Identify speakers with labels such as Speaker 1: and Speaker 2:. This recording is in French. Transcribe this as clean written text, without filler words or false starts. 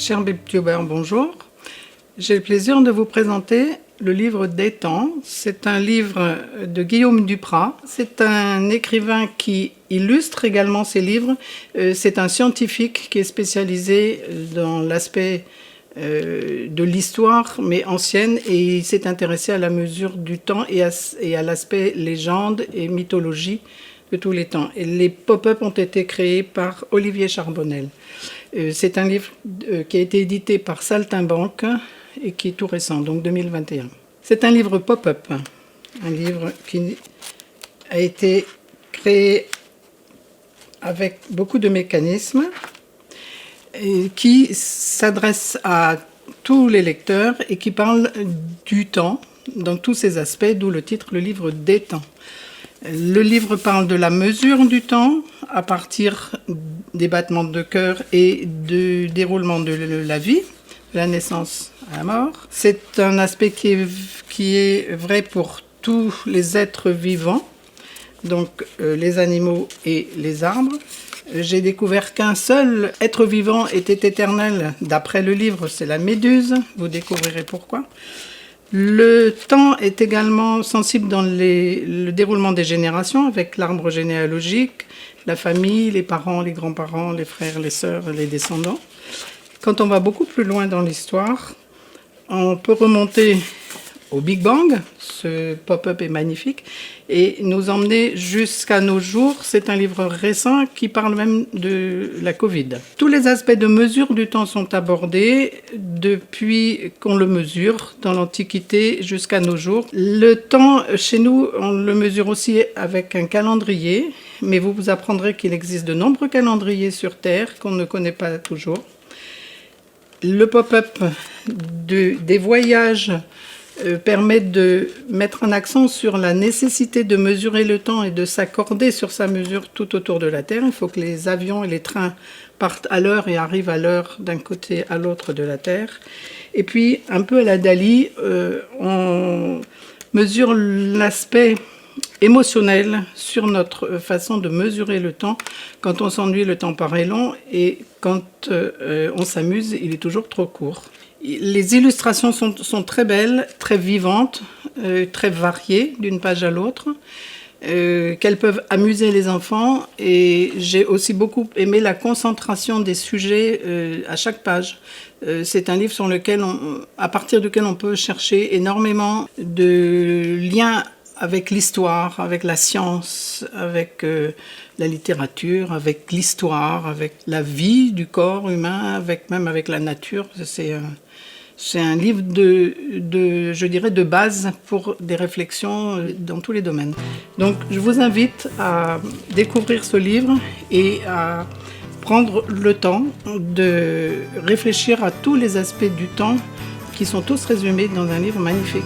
Speaker 1: Cher BibTuber, bonjour. J'ai le plaisir de vous présenter le livre des temps. C'est un livre de Guillaume Duprat. C'est un écrivain qui illustre également ses livres. C'est un scientifique qui est spécialisé dans l'aspect de l'histoire, mais ancienne, et il s'est intéressé à la mesure du temps et à l'aspect légende et mythologie de tous les temps. Et les pop-up ont été créés par Olivier Charbonnel. C'est un livre qui a été édité par Saltimbanque et qui est tout récent, donc 2021. C'est un livre pop-up, un livre qui a été créé avec beaucoup de mécanismes et qui s'adresse à tous les lecteurs et qui parle du temps dans tous ses aspects, d'où le titre, le livre des temps. Le livre parle de la mesure du temps à partir des battements de cœur et du déroulement de la vie, de la naissance à la mort. C'est un aspect qui est vrai pour tous les êtres vivants, donc les animaux et les arbres. J'ai découvert qu'un seul être vivant était éternel d'après le livre, c'est la méduse, vous découvrirez pourquoi. Le temps est également sensible dans le déroulement des générations, avec l'arbre généalogique, la famille, les parents, les grands-parents, les frères, les sœurs, les descendants. Quand on va beaucoup plus loin dans l'histoire, on peut remonter au Big Bang, ce pop-up est magnifique, et nous emmener jusqu'à nos jours. C'est un livre récent qui parle même de la Covid. Tous les aspects de mesure du temps sont abordés depuis qu'on le mesure, dans l'Antiquité jusqu'à nos jours. Le temps, chez nous, on le mesure aussi avec un calendrier, mais vous apprendrez qu'il existe de nombreux calendriers sur Terre qu'on ne connaît pas toujours. Le pop-up des voyages permet de mettre un accent sur la nécessité de mesurer le temps et de s'accorder sur sa mesure tout autour de la Terre. Il faut que les avions et les trains partent à l'heure et arrivent à l'heure d'un côté à l'autre de la Terre. Et puis, un peu à la Dali, on mesure l'aspect émotionnel sur notre façon de mesurer le temps. Quand on s'ennuie, le temps paraît long, et quand on s'amuse, il est toujours trop court. Les illustrations sont très belles, très vivantes, très variées d'une page à l'autre, qu'elles peuvent amuser les enfants. Et j'ai aussi beaucoup aimé la concentration des sujets à chaque page. C'est un livre sur lequel à partir duquel on peut chercher énormément de liens avec l'histoire, avec la science, avec la littérature, avec l'histoire, avec la vie du corps humain, même avec la nature. C'est un livre je dirais, de base pour des réflexions dans tous les domaines. Donc je vous invite à découvrir ce livre et à prendre le temps de réfléchir à tous les aspects du temps qui sont tous résumés dans un livre magnifique.